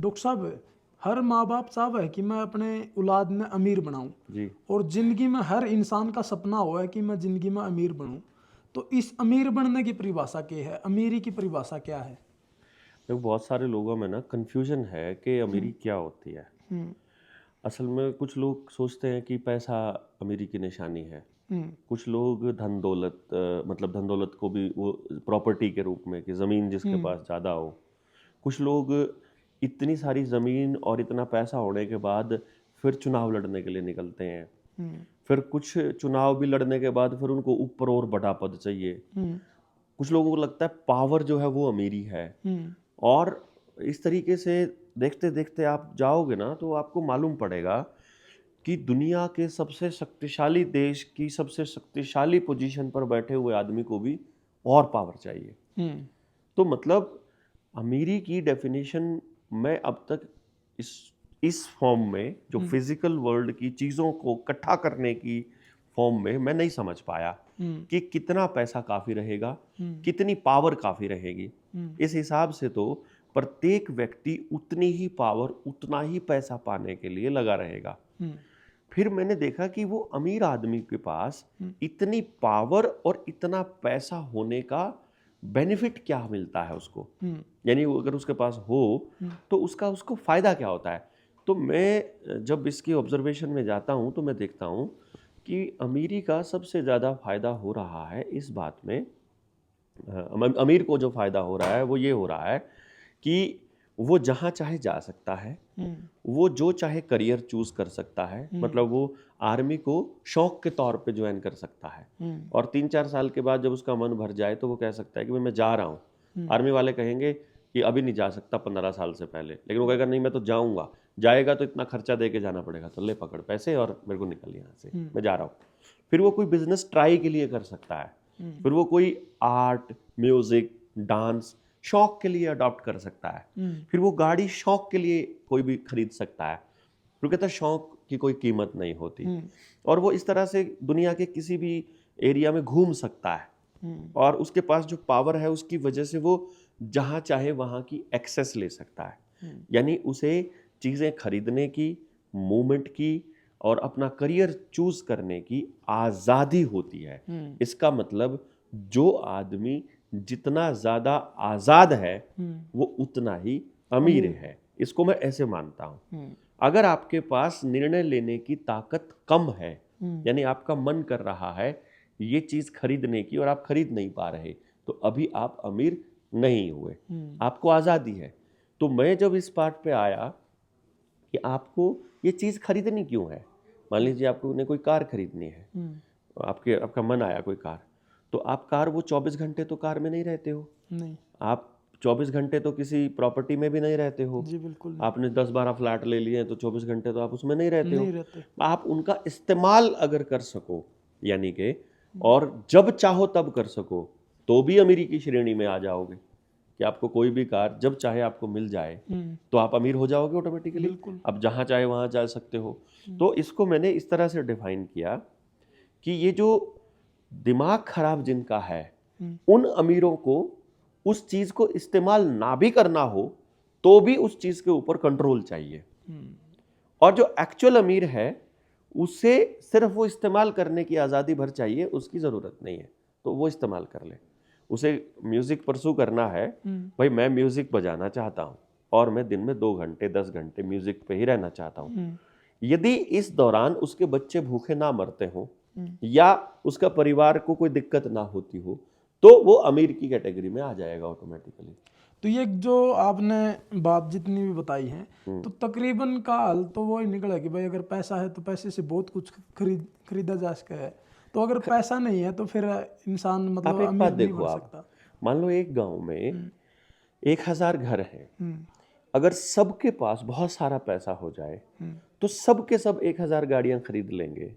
Doctor साहब, हर माँ बाप चाहता है कि मैं अपने औलाद में अमीर बनाऊं जी। और जिंदगी में हर इंसान का सपना हुआ है कि मैं जिंदगी में अमीर बनूं। तो इस अमीर बनने की परिभाषा क्या है? अमीरी की परिभाषा क्या है? देखो, बहुत सारे लोगों में ना कन्फ्यूजन है कि अमीरी क्या होती है। हम्म। असल में कुछ लोग सोचते हैं कि पैसा अमीरी की निशानी है। हम्म। कुछ लोग धन दौलत मतलब धन दौलत को भी वो प्रॉपर्टी के रूप में कि ज़मीन जिसके हम्म। पास ज़्यादा हो। कुछ लोग इतनी सारी ज़मीन और इतना पैसा होने के बाद फिर चुनाव लड़ने के लिए निकलते हैं। हम्म। फिर कुछ चुनाव भी लड़ने के बाद फिर उनको ऊपर और बड़ा पद चाहिए। हम्म। कुछ लोगों को लगता है पावर जो है वो अमीरी है। हम्म। और इस तरीके से देखते देखते आप जाओगे ना तो आपको मालूम पड़ेगा कि दुनिया के सबसे शक्तिशाली देश की सबसे शक्तिशाली पोजीशन पर बैठे हुए आदमी को भी और पावर चाहिए। हम्म। तो मतलब अमीरी की डेफिनेशन मैं अब तक इस इस फॉर्म में जो फिजिकल वर्ल्ड की चीज़ों को इकट्ठा करने की फॉर्म में मैं नहीं समझ पाया कि कितना पैसा काफ़ी रहेगा, कितनी पावर काफ़ी रहेगी। इस हिसाब से तो प्रत्येक व्यक्ति उतनी ही पावर उतना ही पैसा पाने के लिए लगा रहेगा। फिर मैंने देखा कि वो अमीर आदमी के पास इतनी पावर और इतना पैसा होने का बेनिफिट क्या मिलता है उसको, यानी वो अगर उसके पास हो तो उसका उसको फायदा क्या होता है। तो मैं जब इसकी ऑब्जर्वेशन में जाता हूँ तो मैं देखता हूँ कि अमीरी का सबसे ज़्यादा फायदा हो रहा है इस बात में, अमीर को जो फायदा हो रहा है वो ये हो रहा है कि वो जहाँ चाहे जा सकता है, वो जो चाहे करियर चूज कर सकता है। मतलब वो आर्मी को शौक के तौर पे ज्वाइन कर सकता है और 3-4 साल के बाद जब उसका मन भर जाए तो वो कह सकता है कि भाई मैं जा रहा हूँ। आर्मी वाले कहेंगे कि अभी नहीं जा सकता 15 साल से पहले, लेकिन वो कहेगा नहीं मैं तो जाऊँगा। जाएगा तो इतना खर्चा दे के जाना पड़ेगा, तो ले पकड़ पैसे और मेरे को निकल यहाँ से, मैं जा रहा हूँ। फिर वो कोई बिजनेस ट्राई के लिए कर सकता है, फिर वो कोई आर्ट, म्यूजिक, डांस शौक के लिए अडॉप्ट कर सकता है, फिर वो गाड़ी शौक के लिए कोई भी खरीद सकता है। फिर कहता है शौक की कोई कीमत नहीं होती। और वो इस तरह से दुनिया के किसी भी एरिया में घूम सकता है और उसके पास जो पावर है उसकी वजह से वो जहाँ चाहे वहाँ की एक्सेस ले सकता है। यानी उसे चीज़ें खरीदने की, मूवमेंट की और अपना करियर चूज करने की आज़ादी होती है। इसका मतलब जो आदमी जितना ज़्यादा आज़ाद है वो उतना ही अमीर है। इसको मैं ऐसे मानता हूँ। अगर आपके पास निर्णय लेने की ताकत कम है, यानी आपका मन कर रहा है ये चीज़ खरीदने की और आप खरीद नहीं पा रहे, तो अभी आप अमीर नहीं हुए, आपको आज़ादी है। तो मैं जब इस पार्ट पे आया कि आपको ये चीज़ खरीदनी क्यों है, मान लीजिए आपको ने कोई कार खरीदनी है, आपका मन आया कोई कार, तो आप कार वो 24 घंटे तो कार में नहीं रहते हो, नहीं। आप 24 घंटे तो किसी प्रॉपर्टी में भी नहीं रहते हो। जी बिल्कुल नहीं। आपने 10-12 फ्लैट ले लिए तो 24 घंटे तो आप उसमें नहीं रहते हो। नहीं रहते। आप उनका इस्तेमाल अगर कर सको, यानी कि और जब चाहो तब कर सको, तो भी अमीरी की श्रेणी में आ जाओगे कि आपको कोई भी कार जब चाहे आपको मिल जाए तो आप अमीर हो जाओगे ऑटोमेटिकली। बिल्कुल। अब जहाँ चाहे वहाँ जा सकते हो। तो इसको मैंने इस तरह से डिफाइन किया कि ये जो दिमाग खराब जिनका है उन अमीरों को उस चीज को इस्तेमाल ना भी करना हो तो भी उस चीज के ऊपर कंट्रोल चाहिए, और जो एक्चुअल अमीर है उसे सिर्फ वो इस्तेमाल करने की आज़ादी भर चाहिए, उसकी ज़रूरत नहीं है तो वो इस्तेमाल कर ले। उसे म्यूज़िक परसू करना है, भाई मैं म्यूज़िक बजाना चाहता हूँ और मैं दिन में 2 घंटे 10 घंटे म्यूज़िक पे ही रहना चाहता हूँ। यदि इस दौरान उसके बच्चे भूखे ना मरते हों या उसका परिवार को कोई दिक्कत ना होती हो तो वो अमीर की कैटेगरी में आ जाएगा ऑटोमेटिकली। तो ये जो आपने बात जितनी भी बताई है तो तकरीबन का हल तो वो ही निकला कि भाई अगर पैसा है तो पैसे से बहुत कुछ खरीदा जा सकता है। तो अगर पैसा नहीं है तो फिर इंसान आप मतलब एक अमीर बात नहीं देखो, बन आप सकता। मान लो एक गांव में 1000 घर हैं, अगर सबके पास बहुत सारा पैसा हो जाए तो सबके सब 1000 गाड़ियां खरीद लेंगे,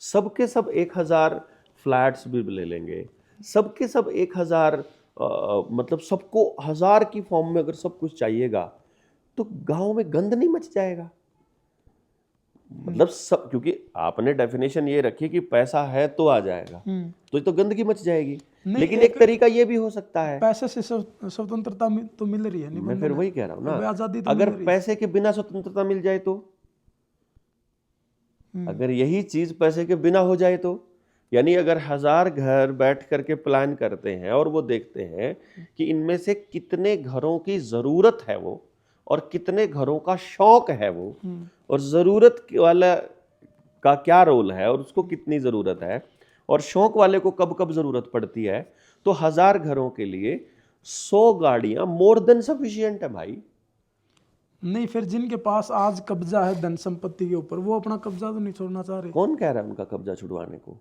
सबके सब 1000 फ्लैट्स भी ले लेंगे, सबके सब 1000 मतलब सबको 1000 की फॉर्म में अगर सब कुछ चाहिएगा तो गांव में गंद नहीं मच जाएगा। मतलब सब, क्योंकि आपने डेफिनेशन ये रखी कि पैसा है तो आ जाएगा, तो ये तो गंदगी मच जाएगी। नहीं, लेकिन एक तरीका ये भी हो सकता है, पैसे से स्वतंत्रता तो मिल रही है, मैं निबंधन फिर है, वही कह रहा हूँ तो ना, आजादी तो अगर मिल रही है। पैसे के बिना स्वतंत्रता मिल जाए तो, अगर यही चीज पैसे के बिना हो जाए तो, यानी अगर 1000 घर बैठ करके प्लान करते हैं और वो देखते हैं कि इनमें से कितने घरों की जरूरत है वो, और कितने घरों का शौक है वो, और जरूरत वाला का क्या रोल है और उसको कितनी जरूरत है, और शौक वाले को कब कब जरूरत पड़ती है, तो 1000 घरों के लिए 100 गाड़ियां मोर देन सफिशिएंट है भाई। नहीं, फिर जिनके पास आज कब्जा है धन संपत्ति के ऊपर, वो अपना कब्जा तो नहीं छोड़ना चाह रहे। कौन कह रहा है उनका कब्जा छुड़वाने को?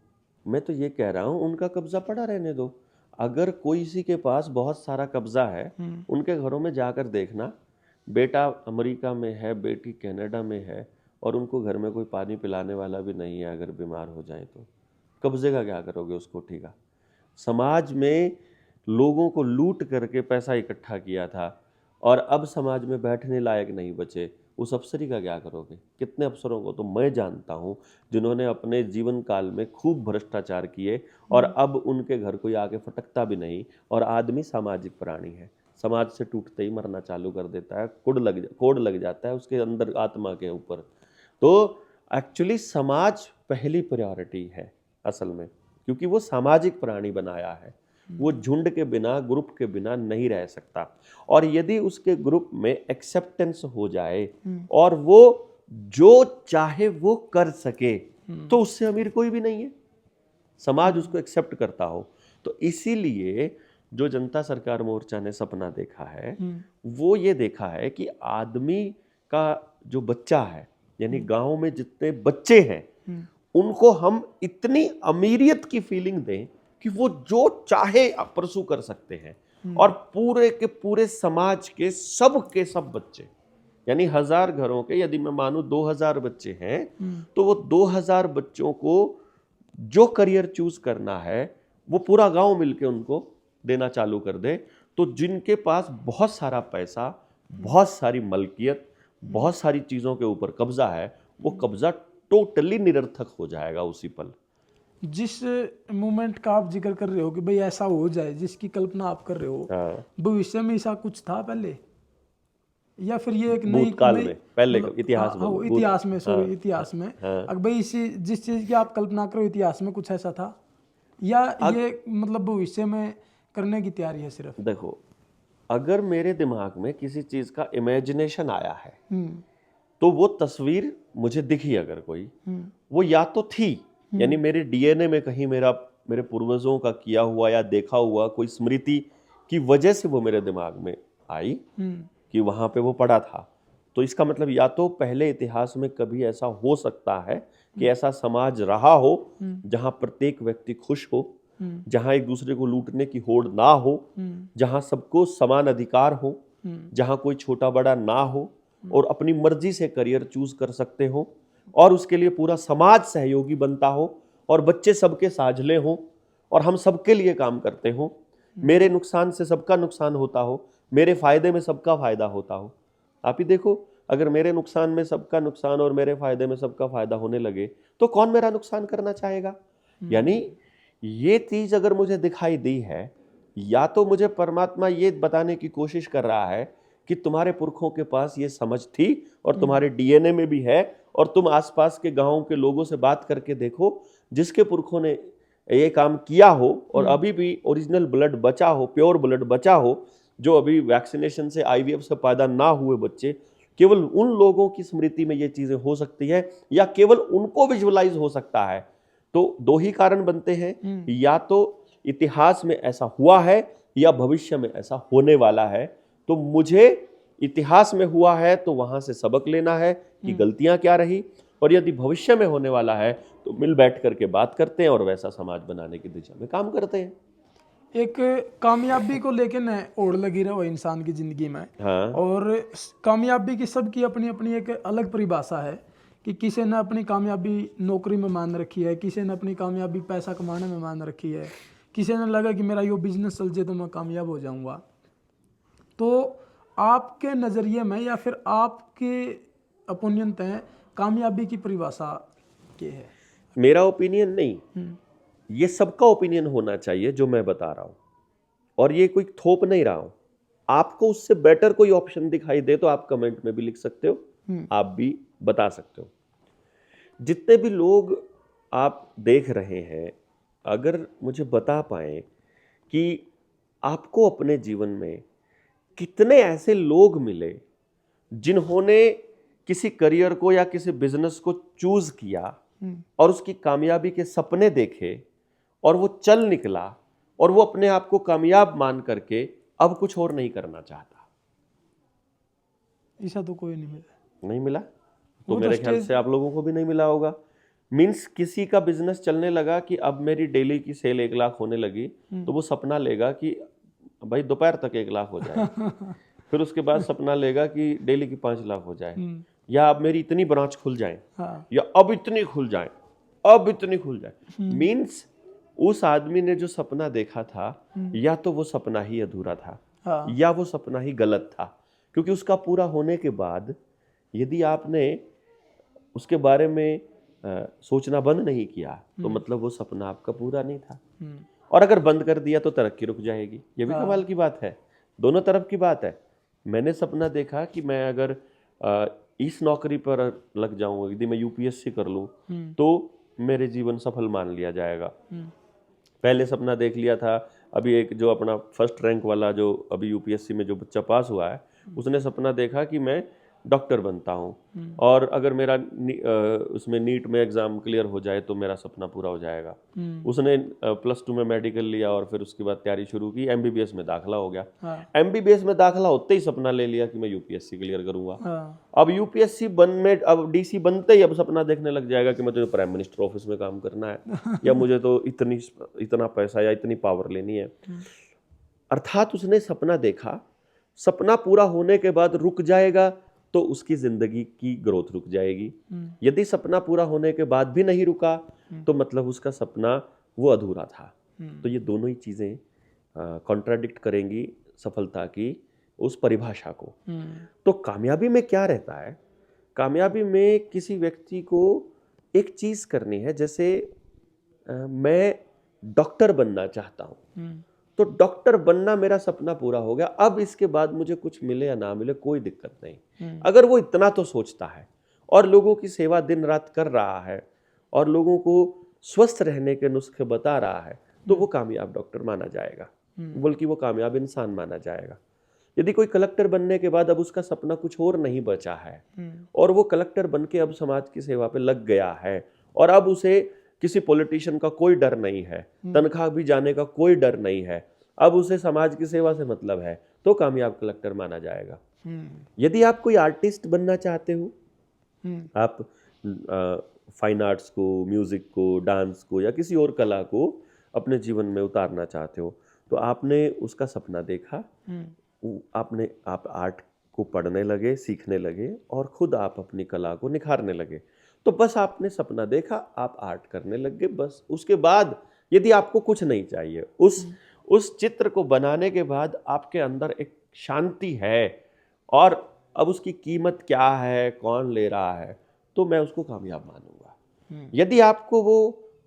मैं तो ये कह रहा हूं उनका कब्जा पड़ा रहने दो। अगर कोई किसी के पास बहुत सारा कब्जा है, उनके घरों में जाकर देखना, बेटा अमेरिका में है, बेटी कनाडा में है, और उनको घर में कोई पानी पिलाने वाला भी नहीं है, अगर बीमार हो जाए तो कब्जे का क्या करोगे उसको? ठीक है, समाज में लोगों को लूट करके पैसा इकट्ठा किया था और अब समाज में बैठने लायक नहीं बचे, उस अफसरी का क्या करोगे? कितने अफसरों को तो मैं जानता हूं जिन्होंने अपने जीवन काल में खूब भ्रष्टाचार किए और अब उनके घर कोई आके फटकता भी नहीं, और आदमी सामाजिक प्राणी है, समाज से टूटते ही मरना चालू कर देता है, कोड लग जाता है उसके अंदर आत्मा के ऊपर। तो एक्चुअली समाज पहली प्रायोरिटी है असल में, क्योंकि वो सामाजिक प्राणी बनाया है, वो झुंड के बिना, ग्रुप के बिना नहीं रह सकता। और यदि उसके ग्रुप में एक्सेप्टेंस हो जाए और वो जो चाहे वो कर सके, तो उससे अमीर कोई भी नहीं है, समाज उसको एक्सेप्ट करता हो। तो इसीलिए जो जनता सरकार मोर्चा ने सपना देखा है, वो ये देखा है कि आदमी का जो बच्चा है, यानी गांव में जितने बच्चे हैं, उनको हम इतनी अमीरियत की फीलिंग दें कि वो जो चाहे परसू कर सकते हैं, और पूरे के पूरे समाज के सब बच्चे, यानी 1000 घरों के यदि मैं मानूं 2000 बच्चे हैं, तो वो 2000 बच्चों को जो करियर चूज करना है वो पूरा गांव मिलके उनको देना चालू कर दे, तो जिनके पास बहुत सारा पैसा, बहुत सारी मलकियत, बहुत सारी चीजों के ऊपर कब्जा है, वो कब्जा टोटली निरर्थक हो जाएगा उसी पल। जिस मूवमेंट का आप जिक्र कर रहे हो कि भाई ऐसा हो जाए, जिसकी कल्पना आप कर रहे हो, हाँ, भविष्य में ऐसा कुछ था पहले, या फिर ये एक नई भूतकाल में, पहले मतलब इतिहास हाँ, बोलो, इतिहास में, सॉरी, हाँ, इतिहास में, हाँ। अगर भाई इसी जिस चीज की आप कल्पना करो इतिहास में कुछ ऐसा था, या ये मतलब भविष्य में करने की तैयारी है सिर्फ? देखो, अगर मेरे दिमाग में किसी चीज का इमेजिनेशन आया है, तो वो तस्वीर मुझे दिखी अगर कोई, वो या तो थी, यानी मेरे डीएनए में कहीं मेरे पूर्वजों का किया हुआ या देखा हुआ कोई स्मृति की वजह से वो मेरे दिमाग में आई कि वहां पे वो पड़ा था, तो इसका मतलब या तो पहले इतिहास में कभी ऐसा हो सकता है कि ऐसा समाज रहा हो जहां प्रत्येक व्यक्ति खुश हो, जहां एक दूसरे को लूटने की होड़ ना हो, जहां सबको समान अधिकार हो, जहां कोई छोटा बड़ा ना हो, और अपनी मर्जी से करियर चूज कर सकते हो, और उसके लिए पूरा समाज सहयोगी बनता हो, और बच्चे सबके साझले हो, और हम सबके लिए काम करते हो, मेरे नुकसान से सबका नुकसान होता हो, मेरे फायदे में सबका फायदा होता हो। आप ही देखो, अगर मेरे नुकसान में सबका नुकसान और मेरे फायदे में सबका फायदा होने लगे, तो कौन मेरा नुकसान करना चाहेगा? यानी ये चीज अगर मुझे दिखाई दी है, या तो मुझे परमात्मा ये बताने की कोशिश कर रहा है कि तुम्हारे पुरखों के पास ये समझ थी और तुम्हारे डीएनए में भी है, और तुम आसपास के गांवों के लोगों से बात करके देखो जिसके पुरखों ने ये काम किया हो और अभी भी ओरिजिनल ब्लड बचा हो, प्योर ब्लड बचा हो, जो अभी वैक्सीनेशन से, आईवीएफ से पैदा ना हुए बच्चे, केवल उन लोगों की स्मृति में ये चीजें हो सकती है, या केवल उनको विजुअलाइज हो सकता है। तो दो ही कारण बनते हैं, या तो इतिहास में ऐसा हुआ है या भविष्य में ऐसा होने वाला है। तो मुझे इतिहास में हुआ है तो वहां से सबक लेना है कि गलतियां क्या रही, और यदि भविष्य में होने वाला है तो मिल बैठ करके बात करते हैं और वैसा समाज बनाने की दिशा में काम करते हैं। एक कामयाबी को लेके न ओढ़ लगी रहे इंसान की जिंदगी में। हाँ। और कामयाबी की सबकी अपनी अपनी एक अलग परिभाषा है कि किसी ने अपनी कामयाबी नौकरी में मान रखी है, किसी ने अपनी कामयाबी पैसा कमाने में मान रखी है, किसी ने लगा कि मेरा यो बिजनेस चल जाए तो मैं कामयाब हो जाऊंगा। तो आपके नज़रिए में या फिर आपके ओपिनियन तय कामयाबी की परिभाषा क्या है? मेरा ओपिनियन नहीं, ये सबका ओपिनियन होना चाहिए जो मैं बता रहा हूं, और ये कोई थोप नहीं रहा हूं। आपको उससे बेटर कोई ऑप्शन दिखाई दे तो आप कमेंट में भी लिख सकते हो, आप भी बता सकते हो। जितने भी लोग आप देख रहे हैं, अगर मुझे बता पाए कि आपको अपने जीवन में कितने ऐसे लोग मिले जिन्होंने किसी करियर को या किसी बिजनेस को चूज किया और उसकी कामयाबी के सपने देखे और वो चल निकला और वो अपने आप को कामयाब मान करके अब कुछ और नहीं करना चाहता। ऐसा तो कोई नहीं मिला। नहीं मिला तो मेरे ख्याल से आप लोगों को भी नहीं मिला होगा। मीन्स किसी का बिजनेस चलने लगा कि अब मेरी डेली की सेल 1 लाख होने लगी, तो वो सपना लेगा कि भाई दोपहर तक 1 लाख हो जाए। फिर उसके बाद सपना लेगा कि डेली की 5 लाख हो जाए, या अब मेरी इतनी ब्रांच खुल जाए, या अब इतनी खुल जाए, अब इतनी खुल जाए। मीन्स उस आदमी ने जो सपना देखा था, या तो वो सपना ही अधूरा था, या वो सपना ही गलत था। क्योंकि उसका पूरा होने के बाद यदि आपने उसके बारे में सोचना बंद नहीं किया तो मतलब वो सपना आपका पूरा नहीं था। और अगर बंद कर दिया तो तरक्की रुक जाएगी। ये भी कमाल की बात है, दोनों तरफ की बात है। मैंने सपना देखा कि मैं अगर इस नौकरी पर लग जाऊं, यदि मैं यूपीएससी कर लूं तो मेरे जीवन सफल मान लिया जाएगा। पहले सपना देख लिया था, अभी एक जो अपना फर्स्ट रैंक वाला जो अभी यूपीएससी में जो बच्चा पास हुआ है, उसने सपना देखा कि मैं डॉक्टर बनता हूँ, और अगर मेरा उसमें नीट में एग्जाम क्लियर हो जाए तो मेरा सपना पूरा हो जाएगा। उसने +2 में मेडिकल लिया और फिर उसके बाद तैयारी शुरू की, एमबीबीएस में दाखला हो गया। एमबीबीएस में दाखला होते ही सपना ले लिया कि मैं यूपीएससी क्लियर करूंगा। अब यूपीएससी अब डीसी बनते ही अब सपना देखने लग जाएगा कि मुझे प्राइम मिनिस्टर ऑफिस में काम करना है, या मुझे तो इतना पैसा या इतनी पावर लेनी है। अर्थात उसने सपना देखा, सपना पूरा होने के बाद रुक जाएगा तो उसकी जिंदगी की ग्रोथ रुक जाएगी। यदि सपना पूरा होने के बाद भी नहीं रुका तो मतलब उसका सपना वो अधूरा था। तो ये दोनों ही चीजें कॉन्ट्राडिक्ट करेंगी सफलता की उस परिभाषा को। तो कामयाबी में क्या रहता है? कामयाबी में किसी व्यक्ति को एक चीज करनी है, जैसे मैं डॉक्टर बनना चाहता हूं, तो डॉक्टर बनना मेरा सपना पूरा हो गया, अब इसके बाद मुझे कुछ मिले या ना मिले कोई दिक्कत नहीं। अगर वो इतना तो सोचता है और लोगों की सेवा दिन रात कर रहा है और लोगों को स्वस्थ रहने के नुस्खे बता रहा है, तो वो कामयाब डॉक्टर माना जाएगा, बल्कि वो कामयाब इंसान माना जाएगा। यदि कोई कलेक्टर बनने के बाद अब उसका सपना कुछ और नहीं बचा है और वो कलेक्टर बन के अब समाज की सेवा पे लग गया है और अब उसे किसी पॉलिटिशियन का कोई डर नहीं है, तनख्वाह भी जाने का कोई डर नहीं है, अब उसे समाज की सेवा से मतलब है, तो कामयाब कलेक्टर माना जाएगा। यदि आप कोई आर्टिस्ट बनना चाहते हो, आप फाइन आर्ट्स को, म्यूजिक को, डांस को या किसी और कला को अपने जीवन में उतारना चाहते हो, तो आपने उसका सपना देखा, आप आर्ट को पढ़ने लगे, सीखने लगे और खुद आप अपनी कला को निखारने लगे। तो बस आपने सपना देखा, आप आर्ट करने लग गए, बस। उसके बाद यदि आपको कुछ नहीं चाहिए, उस चित्र को बनाने के बाद आपके अंदर एक शांति है और अब उसकी कीमत क्या है, कौन ले रहा है, तो मैं उसको कामयाब मानूंगा। यदि आपको वो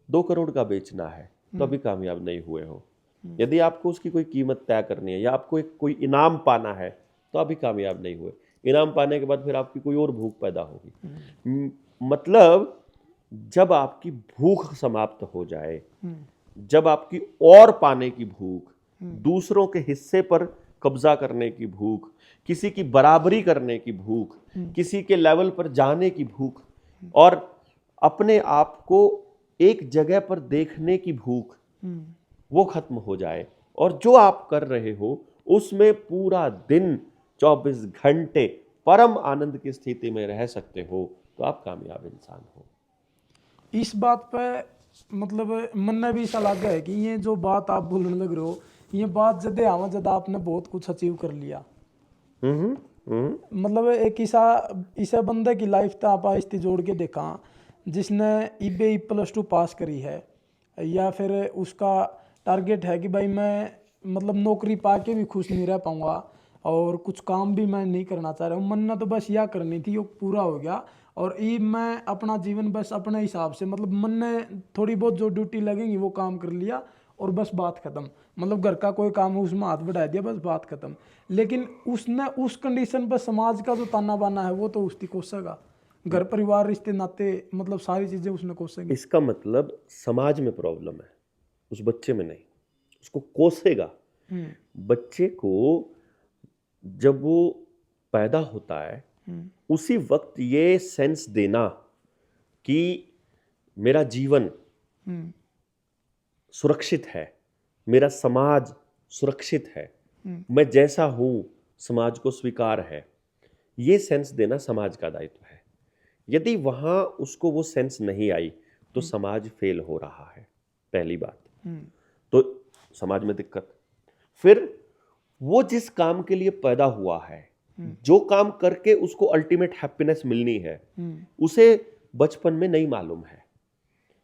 2 करोड़ का बेचना है तो अभी कामयाब नहीं हुए हो। यदि आपको उसकी कोई कीमत तय करनी है या आपको कोई इनाम पाना है तो अभी कामयाब नहीं हुए। इनाम पाने के बाद फिर आपकी कोई और भूख पैदा होगी। मतलब जब आपकी भूख समाप्त हो जाए, जब आपकी और पाने की भूख, दूसरों के हिस्से पर कब्जा करने की भूख, किसी की बराबरी करने की भूख, किसी के लेवल पर जाने की भूख और अपने आप को एक जगह पर देखने की भूख, वो खत्म हो जाए और जो आप कर रहे हो उसमें पूरा दिन 24 घंटे परम आनंद की स्थिति में रह सकते हो, तो आप कामयाब इंसान हो। इस बात पे मतलब मन में भी ऐसा लगा है कि ये जो बात आप बोलने लग रहे हो, ये बात जदे आवा जद आपने बहुत कुछ अचीव कर लिया। मतलब एक ऐसा बंदे की लाइफ तो आप आहिस्ते जोड़ के देखा जिसने IBE +2 पास करी है, या फिर उसका टारगेट है कि भाई मैं मतलब नौकरी पा के भी खुश नहीं रह पाऊंगा, और कुछ काम भी मैं नहीं करना चाह रहा हूँ। मन्ना तो बस यह करनी थी, वो पूरा हो गया। और ये मैं अपना जीवन बस अपने हिसाब से, मतलब मन ने थोड़ी बहुत जो ड्यूटी लगेंगी वो काम कर लिया और बस बात खत्म। मतलब घर का कोई काम है उसमें हाथ बढ़ा दिया, बस बात खत्म। लेकिन उसने उस कंडीशन पर समाज का जो ताना बाना है वो तो उसकी कोसेगा, घर परिवार रिश्ते नाते, मतलब सारी चीजें उसने कोसेगी। इसका मतलब समाज में प्रॉब्लम है, उस बच्चे में नहीं। उसको कोसेगा। बच्चे को जब वो पैदा होता है उसी वक्त ये सेंस देना कि मेरा जीवन सुरक्षित है, मेरा समाज सुरक्षित है, मैं जैसा हूं समाज को स्वीकार है, ये सेंस देना समाज का दायित्व है। यदि वहां उसको वो सेंस नहीं आई तो समाज फेल हो रहा है, पहली बात। तो समाज में दिक्कत। फिर वो जिस काम के लिए पैदा हुआ है, जो काम करके उसको अल्टीमेट हैप्पीनेस मिलनी है, उसे बचपन में नहीं मालूम है,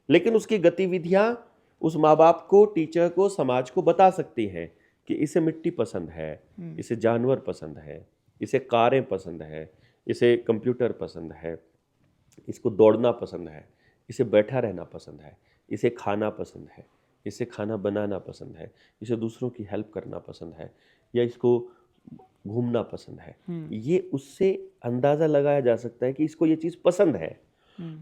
लेकिन उसकी गतिविधियां उस माँ बाप को, टीचर को, समाज को बता सकती हैं कि इसे मिट्टी पसंद है, इसे जानवर पसंद है, इसे कारें पसंद है, इसे कंप्यूटर पसंद है, इसको दौड़ना पसंद है, इसे बैठा रहना पसंद है, इसे खाना पसंद है, इसे खाना बनाना पसंद है, इसे दूसरों की हेल्प करना पसंद है, या इसको घूमना पसंद है। ये उससे अंदाजा लगाया जा सकता है कि इसको ये चीज पसंद है।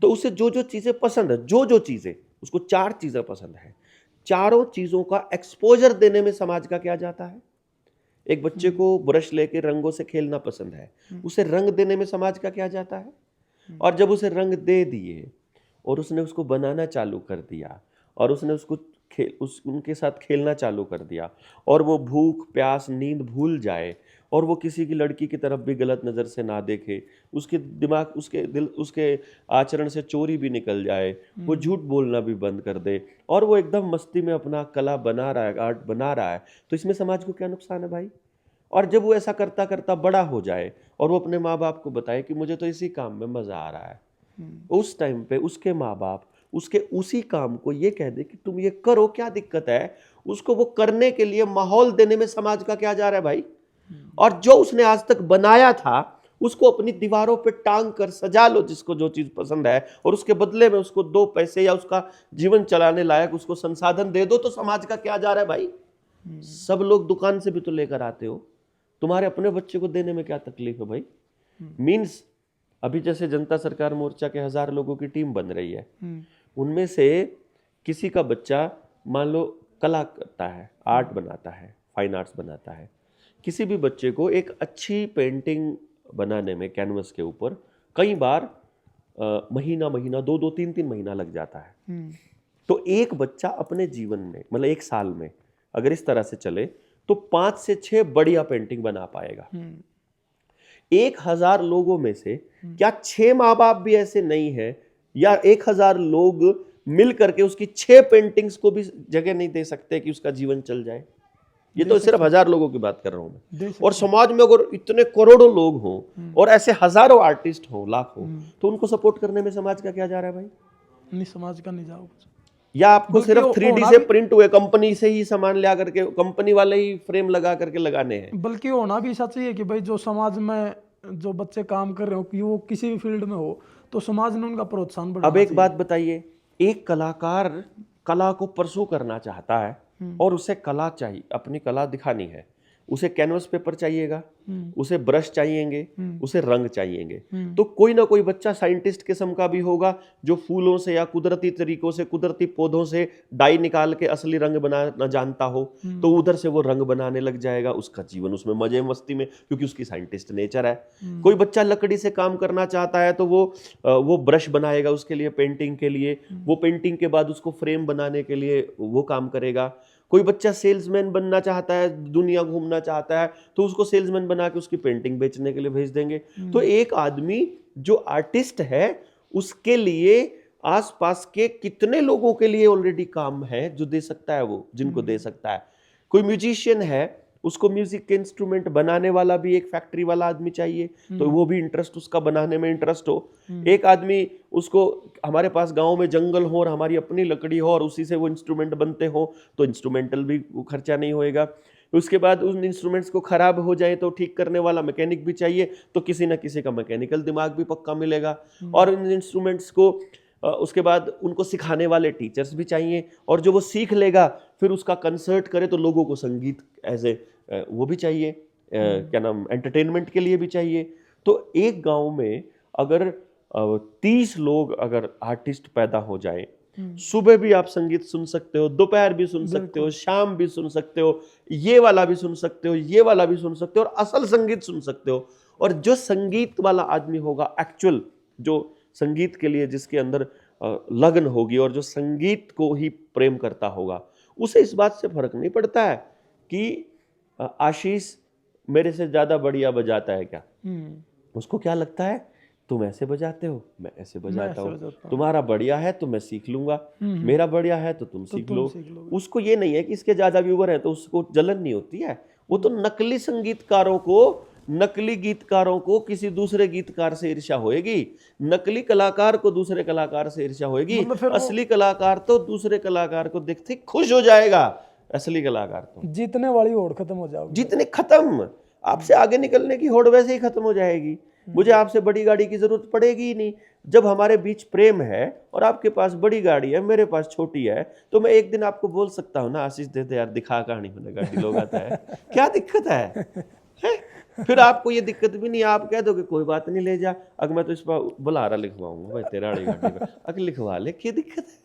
तो उसे जो जो चीजें पसंद है, जो जो चीजें उसको, 4 चीजें पसंद है, चारों चीजों का एक्सपोजर देने में समाज का क्या जाता है। एक बच्चे को ब्रश लेके रंगों से खेलना पसंद है, उसे रंग देने में समाज का क्या जाता है। और जब उसे रंग दे दिए और उसने उसको बनाना चालू कर दिया और उसने उसको उनके साथ खेलना चालू कर दिया और वो भूख प्यास नींद भूल जाए और वो किसी की लड़की की तरफ भी गलत नज़र से ना देखे, उसके दिमाग, उसके दिल, उसके आचरण से चोरी भी निकल जाए, वो झूठ बोलना भी बंद कर दे और वो एकदम मस्ती में अपना कला बना रहा है, आर्ट बना रहा है, तो इसमें समाज को क्या नुकसान है भाई। और जब वो ऐसा करता करता बड़ा हो जाए और वो अपने माँ बाप को बताए कि मुझे तो इसी काम में मजा आ रहा है, उस टाइम पे उसके माँ बाप उसके उसी काम को ये कह दे कि तुम ये करो, क्या दिक्कत है, उसको वो करने के लिए माहौल देने में समाज का क्या जा रहा है भाई। और जो उसने आज तक बनाया था उसको अपनी दीवारों पे टांग कर सजा लो, जिसको जो चीज पसंद है, और उसके बदले में उसको 2 पैसे या उसका जीवन चलाने लायक उसको संसाधन दे दो, तो समाज का क्या जा रहा है भाई। सब लोग दुकान से भी तो लेकर आते हो, तुम्हारे अपने बच्चे को देने में क्या तकलीफ है भाई। मीन्स अभी जैसे जनता सरकार मोर्चा के 1000 लोगों की टीम बन रही है, उनमें से किसी का बच्चा मान लो कला करता है, आर्ट बनाता है, फाइन आर्ट्स बनाता है, किसी भी बच्चे को एक अच्छी पेंटिंग बनाने में कैनवस के ऊपर कई बार महीना 2-2 3-3 महीना लग जाता है। तो एक बच्चा अपने जीवन में, मतलब 1 साल में अगर इस तरह से चले तो 5 से 6 बढ़िया पेंटिंग बना पाएगा। 1000 लोगों में से क्या 6 माँ बाप भी ऐसे नहीं है, या 1000 लोग मिल करके उसकी 6 पेंटिंग्स को भी जगह नहीं दे सकते कि उसका जीवन चल जाए। ये तो सिर्फ 1000 लोगों की बात कर रहा हूं मैं। और समाज में अगर इतने करोड़ों लोग हों और ऐसे हजारों आर्टिस्ट हों, लाखों, तो उनको सपोर्ट करने में समाज का क्या जा रहा है भाई। नहीं, समाज का नहीं जाओ। या आपको सिर्फ 3D से प्रिंट हुए कंपनी से ही सामान ला करके, कंपनी वाले ही फ्रेम लगा करके लगाने हैं। बल्कि होना भी ऐसा चाहिए कि भाई जो समाज में जो बच्चे काम कर रहे हो, कि वो किसी भी फील्ड में हो, तो समाज ने उनका प्रोत्साहन बढ़ाना। अब एक बात बताइए, एक कलाकार कला को परसू करना चाहता है और उसे कला चाहिए, अपनी कला दिखानी है, उसे कैनवस पेपर चाहिएगा, उसे ब्रश चाहिएंगे, उसे रंग चाहिएंगे। तो कोई ना कोई बच्चा साइंटिस्ट किस्म का भी होगा जो फूलों से या कुदरती तरीकों से, कुदरती पौधों से डाई निकाल के असली रंग बनाना जानता हो, तो उधर से वो रंग बनाने लग जाएगा। उसका जीवन उसमें मजे मस्ती में, क्योंकि उसकी साइंटिस्ट नेचर है। कोई बच्चा लकड़ी से काम करना चाहता है तो वो ब्रश बनाएगा उसके लिए, पेंटिंग के लिए, वो पेंटिंग के बाद उसको फ्रेम बनाने के लिए वो काम करेगा। कोई बच्चा सेल्समैन बनना चाहता है, दुनिया घूमना चाहता है, तो उसको सेल्समैन बना के उसकी पेंटिंग बेचने के लिए भेज देंगे। तो एक आदमी जो आर्टिस्ट है उसके लिए आसपास के कितने लोगों के लिए ऑलरेडी काम है जो दे सकता है, वो जिनको दे सकता है। कोई म्यूजिशियन है, उसको म्यूजिक के इंस्ट्रूमेंट बनाने वाला भी एक फैक्ट्री वाला आदमी चाहिए, तो वो भी इंटरेस्ट, उसका बनाने में इंटरेस्ट हो। एक आदमी, उसको हमारे पास गांव में जंगल हो और हमारी अपनी लकड़ी हो और उसी से वो इंस्ट्रूमेंट बनते हो, तो इंस्ट्रूमेंटल भी खर्चा नहीं होएगा। उसके बाद उन इंस्ट्रूमेंट्स को खराब हो जाए तो ठीक करने वाला मैकेनिक भी चाहिए, तो किसी ना किसी का मैकेनिकल दिमाग भी पक्का मिलेगा। और इन इंस्ट्रूमेंट्स को उसके बाद उनको सिखाने वाले टीचर्स भी चाहिए, और जो वो सीख लेगा फिर उसका कंसर्ट करे तो लोगों को संगीत एज ए वो भी चाहिए, क्या नाम, एंटरटेनमेंट के लिए भी चाहिए। तो एक गांव में अगर 30 लोग अगर आर्टिस्ट पैदा हो जाए, सुबह भी आप संगीत सुन सकते हो, दोपहर भी सुन सकते हो, शाम भी सुन सकते हो, ये वाला भी सुन सकते हो, ये वाला भी सुन सकते हो, और असल संगीत सुन सकते हो। और जो संगीत वाला आदमी होगा, एक्चुअल जो संगीत के लिए जिसके अंदर लगन होगी और जो संगीत को ही प्रेम करता होगा, उसे इस बात से फर्क नहीं पड़ता है कि आशीष मेरे से ज्यादा बढ़िया बजाता है क्या। उसको क्या लगता है, तुम ऐसे बजाते हो, मैं ऐसे बजाता हूँ, तुम्हारा बढ़िया है तो मैं सीख लूंगा, मेरा बढ़िया है तो तुम सीख लो। उसको ये नहीं है कि इसके ज्यादा व्यूवर हैं तो उसको जलन नहीं होती है। वो तो नकली संगीतकारों को, नकली गीतकारों को किसी दूसरे गीतकार से ईर्ष्या होएगी, नकली कलाकार को दूसरे कलाकार से ईर्ष्या होएगी, असली कलाकार तो दूसरे कलाकार को देखते खुश हो जाएगा। असली कलाकार तो जीतने वाली होड़ खत्म हो जाएगी, जीतने खत्म, आपसे आगे निकलने की होड़ वैसे ही खत्म हो जाएगी। मुझे आपसे बड़ी गाड़ी की जरूरत पड़ेगी ही नहीं। जब हमारे बीच प्रेम है और आपके पास बड़ी गाड़ी है, मेरे पास छोटी है, तो मैं एक दिन आपको बोल सकता हूँ ना, आशीष दे दे यार, दिखा कहानी में गाड़ी लोग आता है, क्या दिक्कत है? फिर आपको ये दिक्कत भी नहीं, आप कह दो कि कोई बात नहीं, ले जा, अगर मैं तो इस पर बुलारा लिखवाऊंगा भाई तेरा गाड़ी पे, अगर लिखवा ले, क्या दिक्कत है?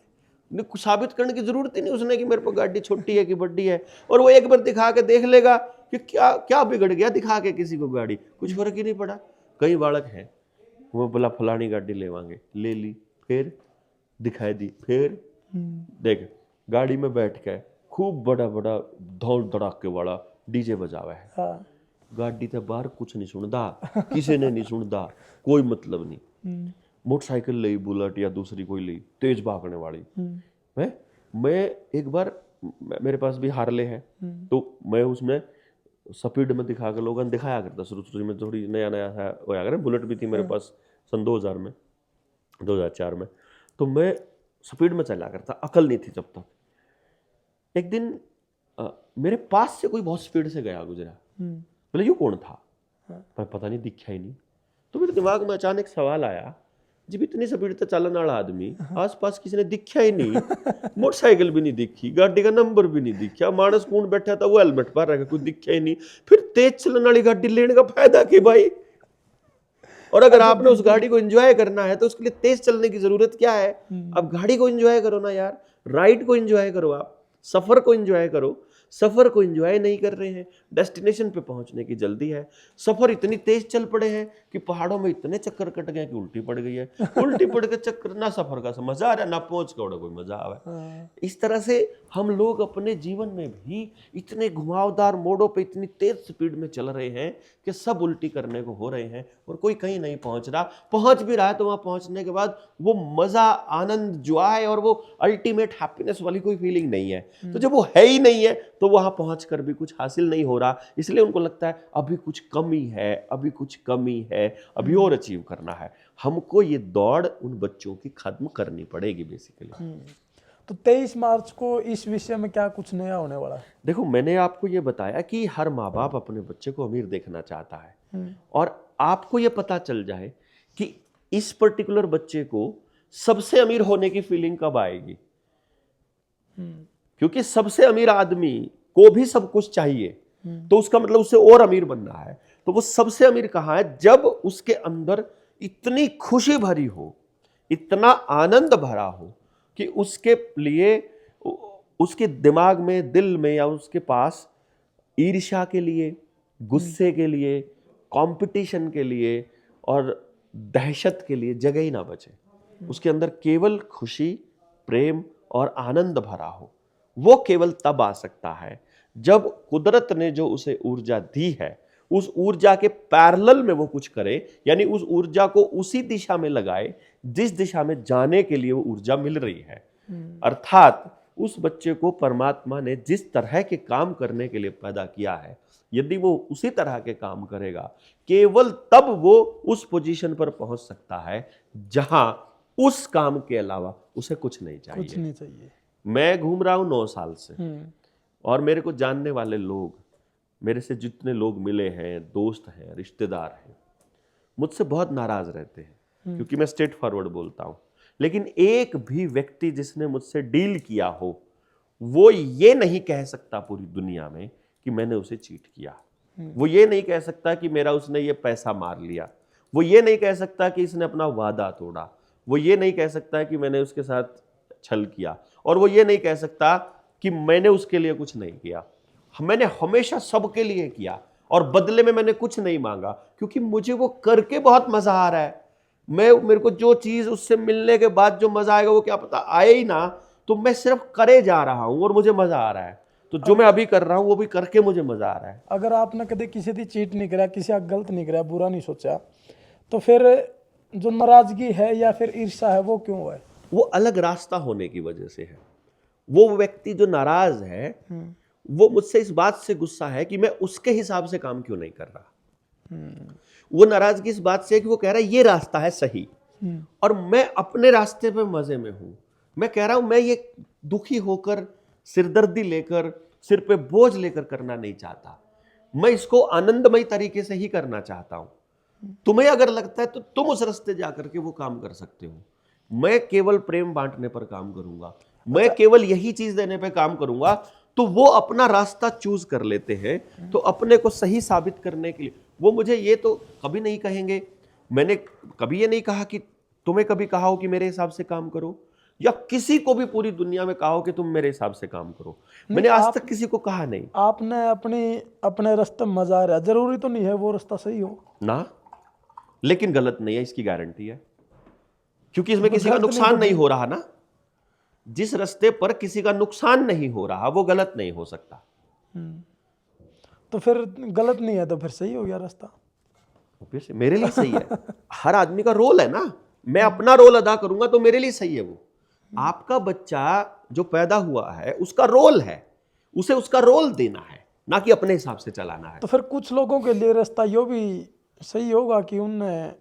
साबित करने की जरूरत ही नहीं उसने कि मेरे पर गाड़ी छोटी है कि बड़ी है। और वो एक बार दिखा के देख लेगा कि क्या क्या बिगड़ गया दिखा के किसी को गाड़ी, कुछ फर्क ही नहीं पड़ा। कई बालक हैं, वो बोला फलानी गाड़ी लेवांगे, ले ली, फिर दिखाई दी, फिर देख गाड़ी में बैठ के खूब बड़ा बड़ा धौल धड़ाके वाला डीजे बजावा है। हाँ। गाड़ी तो बाहर कुछ नहीं सुनता, किसी ने नहीं सुनता, कोई मतलब नहीं। मोटरसाइकिल ली, बुलेट या दूसरी कोई ली तेज भागने वाली। मैं एक बार, मेरे पास भी हार्ले है, तो मैं उसमें स्पीड में दिखा के लोगों ने दिखाया करता। शुरू में थोड़ी नया नया है होया करे, बुलेट भी थी मेरे पास सन 2000 में, 2004 में, तो मैं स्पीड में चला करता, अकल नहीं थी जब तक। एक दिन मेरे पास से कोई बहुत स्पीड से गया, गुजरा, बोले ये कौन था? पर पता नहीं, दिखा ही नहीं। तो मेरे दिमाग में अचानक सवाल आया, जब इतनी स्पीड से चलने वाला आदमी, आसपास किसी ने दिखा ही नहीं, मोटरसाइकिल भी नहीं दिखी, गाड़ी का नंबर भी नहीं दिखा, मानस कौन बैठा था वो हेलमेट पर रखा, कोई दिखा ही नहीं, फिर तेज चलने वाली गाड़ी लेने का फायदा क्या भाई? और अगर आपने उस गाड़ी को एंजॉय करना है तो उसके लिए तेज चलने की जरूरत क्या है? अब गाड़ी को एंजॉय करो ना यार, राइड को एंजॉय करो, आप सफर को एंजॉय करो। सफर को एंजॉय नहीं कर रहे हैं, डेस्टिनेशन पे पहुंचने की जल्दी है, सफर इतनी तेज चल पड़े हैं कि पहाड़ों में इतने चक्कर कट गए कि उल्टी पड़ गई है, उल्टी पड़ के चक्कर, ना सफर का मजा आ रहा है ना पहुंच का कोई मजा आ रहा है। इस तरह से हम लोग अपने जीवन में भी इतने घुमावदार मोड़ों पे इतनी तेज स्पीड में चल रहे हैं कि सब उल्टी करने को हो रहे हैं और कोई कहीं नहीं पहुंच रहा। पहुंच भी रहा है तो वहां पहुंचने के बाद वो मजा, आनंद, जॉय और वो अल्टीमेट हैप्पीनेस वाली कोई फीलिंग नहीं है। तो जब वो है ही नहीं है तो वहां पहुंचकर भी कुछ हासिल नहीं हो रहा, इसलिए उनको लगता है अभी कुछ कमी है, अभी कुछ कमी है, अभी और अचीव करना है। हमको ये दौड़ उन बच्चों की खत्म करनी पड़ेगी बेसिकली। तो 23 मार्च को इस विषय में क्या कुछ नया होने वाला है? देखो, मैंने आपको ये बताया कि हर माँ बाप अपने बच्चे को अमीर देखना चाहता है, और आपको ये पता चल जाए कि इस पर्टिकुलर बच्चे को सबसे अमीर होने की फीलिंग कब आएगी। क्योंकि सबसे अमीर आदमी को भी सब कुछ चाहिए, तो उसका मतलब उससे और अमीर बनना है। तो वो सबसे अमीर कहाँ है? जब उसके अंदर इतनी खुशी भरी हो, इतना आनंद भरा हो कि उसके लिए, उसके दिमाग में, दिल में या उसके पास ईर्ष्या के लिए, गुस्से के लिए, कंपटीशन के लिए और दहशत के लिए जगह ही ना बचे। उसके अंदर केवल खुशी, प्रेम और आनंद भरा हो। वो केवल तब आ सकता है जब कुदरत ने जो उसे ऊर्जा दी है, उस ऊर्जा के पैरेलल में वो कुछ करे, यानी उस ऊर्जा को उसी दिशा में लगाए जिस दिशा में जाने के लिए वो ऊर्जा मिल रही है। अर्थात उस बच्चे को परमात्मा ने जिस तरह के काम करने के लिए पैदा किया है, यदि वो उसी तरह के काम करेगा, केवल तब वो उस पोजीशन पर पहुंच सकता है जहां उस काम के अलावा उसे कुछ नहीं चाहिए। कुछ नहीं चाहिए। मैं घूम रहा हूं 9 साल से, और मेरे को जानने वाले लोग मेरे से जितने लोग मिले हैं, दोस्त हैं, रिश्तेदार हैं, मुझसे बहुत नाराज रहते हैं क्योंकि मैं स्ट्रेट फॉरवर्ड बोलता हूँ। लेकिन एक भी व्यक्ति जिसने मुझसे डील किया हो वो ये नहीं कह सकता पूरी दुनिया में कि मैंने उसे चीट किया। वो ये नहीं कह सकता कि मेरा उसने ये पैसा मार लिया। वो ये नहीं कह सकता कि इसने अपना वादा तोड़ा। वो ये नहीं कह सकता कि मैंने उसके साथ छल किया। और वो ये नहीं कह सकता कि मैंने उसके लिए कुछ नहीं किया। मैंने हमेशा सबके लिए किया और बदले में मैंने कुछ नहीं मांगा, क्योंकि मुझे वो करके बहुत मजा आ रहा है। मेरे को जो चीज उससे मिलने के बाद जो मजा आएगा वो क्या पता आए ही ना, तो मैं सिर्फ करे जा रहा हूं और मुझे मजा आ रहा है। तो जो मैं अभी कर रहा हूं वो भी करके मुझे मजा आ रहा है। अगर आपने कभी किसी की चीट नहीं करा, किसी का गलत नहीं करा, बुरा नहीं सोचा, तो फिर जो नाराजगी है या फिर ईर्ष्या है वो क्यों है? वो अलग रास्ता होने की वजह से है। वो व्यक्ति जो नाराज है वो मुझसे इस बात से गुस्सा है कि मैं उसके हिसाब से काम क्यों नहीं कर रहा। वो नाराजगी इस बात से है कि वो कह रहा है ये रास्ता है सही और मैं अपने रास्ते पे मजे में हूं। मैं कह रहा हूं मैं ये दुखी होकर, सिरदर्दी लेकर, सिर पे बोझ लेकर करना नहीं चाहता। मैं इसको आनंदमय तरीके से ही करना चाहता हूं। तुम्हें अगर लगता है तो तुम उस रास्ते जाकर के वो काम कर सकते हो। मैं केवल प्रेम बांटने पर काम करूंगा, मैं केवल यही चीज देने पे काम करूंगा। तो वो अपना रास्ता चूज कर लेते हैं। तो अपने को सही साबित करने के लिए वो मुझे ये तो कभी नहीं कहेंगे। मैंने कभी ये नहीं कहा कि तुम्हें कभी कहा हो कि मेरे हिसाब से काम करो, या किसी को भी पूरी दुनिया में कहा हो कि तुम मेरे हिसाब से काम करो। मैंने आज तक किसी को कहा नहीं। आपने अपने रास्ते में मजा आ रहा है, जरूरी तो नहीं है वो रास्ता सही हो ना, लेकिन गलत नहीं है इसकी गारंटी है, क्योंकि इसमें किसी का नुकसान नहीं हो रहा ना। जिस रास्ते पर किसी का नुकसान नहीं हो रहा वो गलत नहीं हो सकता। तो फिर गलत नहीं है तो फिर सही हो गया रास्ता। मेरे लिए सही है। हर आदमी का रोल है ना। मैं अपना रोल अदा करूंगा तो मेरे लिए सही है वो। आपका बच्चा जो पैदा हुआ है उसका रोल है, उसे उसका रोल देना है, ना कि अपने हिसाब से चलाना है। तो फिर कुछ लोगों के लिए रास्ता यो भी सही होगा कि उन्हें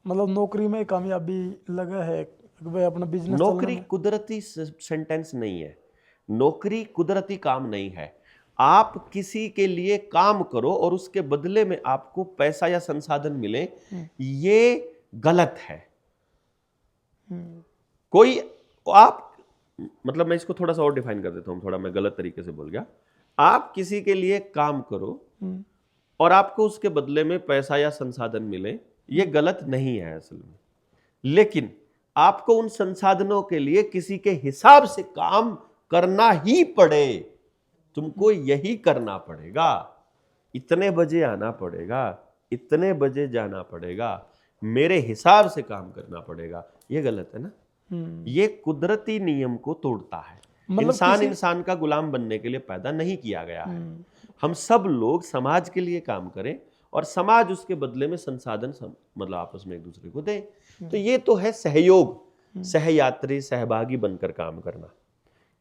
मतलब नौकरी में कामयाबी लगा है, भाई अपना बिजनेस। नौकरी कुदरती सेंटेंस नहीं है। नौकरी कुदरती काम नहीं है। आप किसी के लिए काम करो और उसके बदले में आपको पैसा या संसाधन मिले, ये गलत है। कोई आप मतलब मैं इसको थोड़ा सा और डिफाइन कर देता हूं, थोड़ा मैं गलत तरीके से बोल गया। आप किसी के लिए काम करो और आपको उसके बदले में पैसा या संसाधन मिले, ये गलत नहीं है असल में। लेकिन आपको उन संसाधनों के लिए किसी के हिसाब से काम करना ही पड़े। तुमको यही करना पड़ेगा, इतने बजे आना पड़ेगा, इतने बजे जाना पड़ेगा, मेरे हिसाब से काम करना पड़ेगा, ये गलत है ना। ये कुदरती नियम को तोड़ता है। मतलब इंसान का गुलाम बनने के लिए पैदा नहीं किया गया है। हम सब लोग समाज के लिए काम करें और समाज उसके बदले में संसाधन मतलब आपस में एक दूसरे को दे। तो ये तो है सहयोग, सहयात्री, सहभागी बनकर काम करना।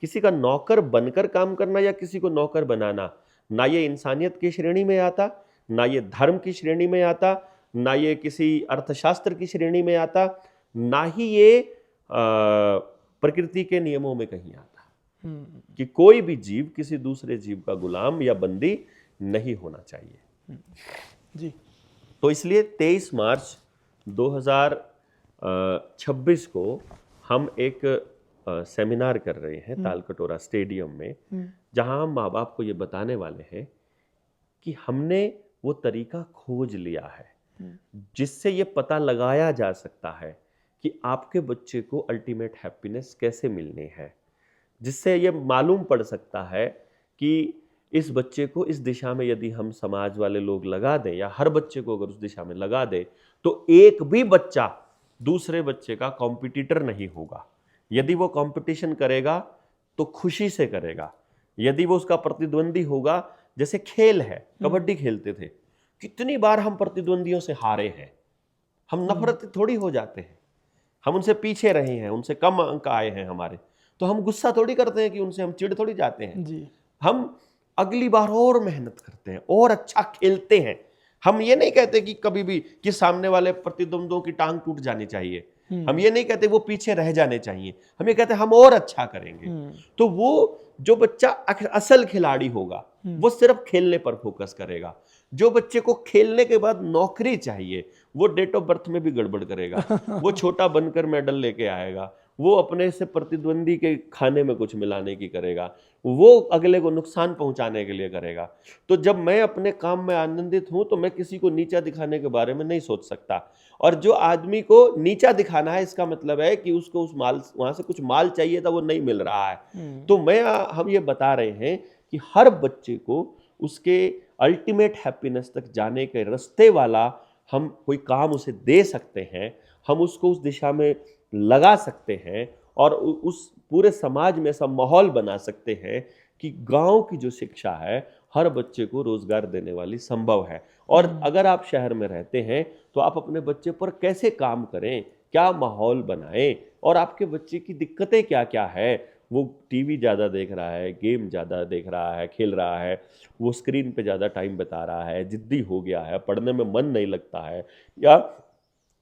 किसी का नौकर बनकर काम करना या किसी को नौकर बनाना, ना ये इंसानियत की श्रेणी में आता, ना ये धर्म की श्रेणी में आता, ना ये किसी अर्थशास्त्र की श्रेणी में आता, ना ही ये प्रकृति के नियमों में कहीं आता कि कोई भी जीव किसी दूसरे जीव का गुलाम या बंदी नहीं होना चाहिए जी। तो इसलिए 23 मार्च 2026 को हम एक सेमिनार कर रहे हैं तालकटोरा स्टेडियम में, जहां हम माँ बाप को ये बताने वाले हैं कि हमने वो तरीका खोज लिया है जिससे ये पता लगाया जा सकता है कि आपके बच्चे को अल्टीमेट हैप्पीनेस कैसे मिलनी है, जिससे ये मालूम पड़ सकता है कि इस बच्चे को इस दिशा में यदि हम समाज वाले लोग लगा दें या हर बच्चे को अगर उस दिशा में लगा दें तो एक भी बच्चा दूसरे बच्चे का कॉम्पिटिटर नहीं होगा। यदि वो कंपटीशन करेगा तो खुशी से करेगा। यदि वो उसका प्रतिद्वंदी होगा, जैसे खेल है, कबड्डी खेलते थे, कितनी बार हम प्रतिद्वंदियों से हारे हैं, हम नफरत थोड़ी हो जाते हैं, हम उनसे पीछे रहे हैं, उनसे कम अंक आए हैं हमारे, तो हम गुस्सा थोड़ी करते हैं कि उनसे हम चिढ़ थोड़ी जाते हैं जी। हम अगली बार और मेहनत करते हैं और अच्छा खेलते हैं, हम ये नहीं कहते कि कभी भी कि सामने वाले प्रतिद्वंद्वों की टांग टूट जानी चाहिए, हम ये नहीं कहते वो पीछे रह जाने चाहिए, हम ये कहते हम और अच्छा करेंगे। तो वो जो बच्चा असल खिलाड़ी होगा वो सिर्फ खेलने पर फोकस करेगा। जो बच्चे को खेलने के बाद नौकरी चाहिए वो डेट ऑफ बर्थ में भी गड़बड़ करेगा, वो छोटा बनकर मेडल लेके आएगा, वो अपने से प्रतिद्वंदी के खाने में कुछ मिलाने की करेगा, वो अगले को नुकसान पहुंचाने के लिए करेगा। तो जब मैं अपने काम में आनंदित हूं तो मैं किसी को नीचा दिखाने के बारे में नहीं सोच सकता। और जो आदमी को नीचा दिखाना है इसका मतलब है कि उसको उस माल, वहां से कुछ माल चाहिए था वो नहीं मिल रहा है। तो हम ये बता रहे हैं कि हर बच्चे को उसके अल्टीमेट हैप्पीनेस तक जाने के रास्ते वाला हम कोई काम उसे दे सकते हैं, हम उसको उस दिशा में लगा सकते हैं और उस पूरे समाज में ऐसा माहौल बना सकते हैं कि गांव की जो शिक्षा है हर बच्चे को रोजगार देने वाली संभव है। और अगर आप शहर में रहते हैं तो आप अपने बच्चे पर कैसे काम करें, क्या माहौल बनाएं, और आपके बच्चे की दिक्कतें क्या क्या है। वो टीवी ज़्यादा देख रहा है, गेम ज़्यादा देख रहा है, खेल रहा है, वो स्क्रीन पे ज़्यादा टाइम बिता रहा है, जिद्दी हो गया है, पढ़ने में मन नहीं लगता है,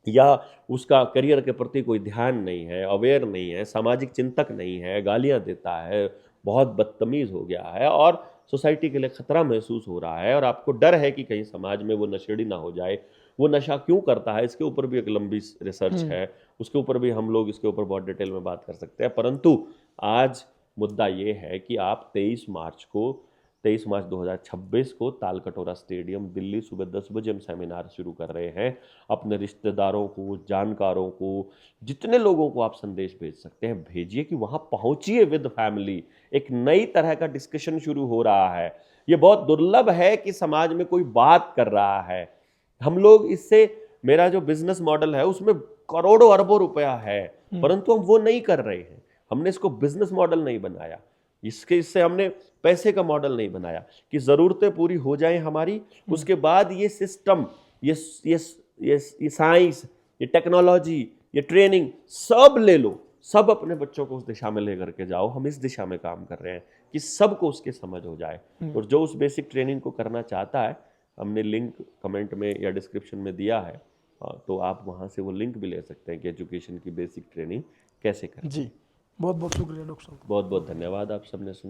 या उसका करियर के प्रति कोई ध्यान नहीं है, अवेयर नहीं है, सामाजिक चिंतक नहीं है, गालियां देता है, बहुत बदतमीज हो गया है और सोसाइटी के लिए खतरा महसूस हो रहा है, और आपको डर है कि कहीं समाज में वो नशेड़ी ना हो जाए। वो नशा क्यों करता है इसके ऊपर भी एक लंबी रिसर्च है, उसके ऊपर भी हम लोग इसके ऊपर बहुत डिटेल में बात कर सकते हैं। परंतु आज मुद्दा ये है कि आप 23 मार्च 2026 को तालकटोरा स्टेडियम दिल्ली सुबह 10 बजे हम सेमिनार शुरू कर रहे हैं। अपने रिश्तेदारों को, जानकारों को, जितने लोगों को आप संदेश भेज सकते हैं भेजिए कि वहां पहुंचिए विद फैमिली। एक नई तरह का डिस्कशन शुरू हो रहा है। ये बहुत दुर्लभ है कि समाज में कोई बात कर रहा है। हम लोग इससे, मेरा जो बिजनेस मॉडल है उसमें करोड़ों अरबों रुपया है, परंतु हम वो नहीं कर रहे हैं। हमने इसको बिजनेस मॉडल नहीं बनाया, इससे हमने पैसे का मॉडल नहीं बनाया कि जरूरतें पूरी हो जाएं हमारी, उसके बाद ये सिस्टम, ये साइंस, ये टेक्नोलॉजी, ये ट्रेनिंग सब ले लो, सब अपने बच्चों को उस दिशा में लेकर के जाओ। हम इस दिशा में काम कर रहे हैं कि सबको उसके समझ हो जाए। और जो उस बेसिक ट्रेनिंग को करना चाहता है, हमने लिंक कमेंट में या डिस्क्रिप्शन में दिया है, तो आप वहां से वो लिंक भी ले सकते हैं कि एजुकेशन की बेसिक ट्रेनिंग कैसे करें। जी, बहुत बहुत शुक्रिया डॉक्टर साहब। बहुत बहुत धन्यवाद आप सबने सुना।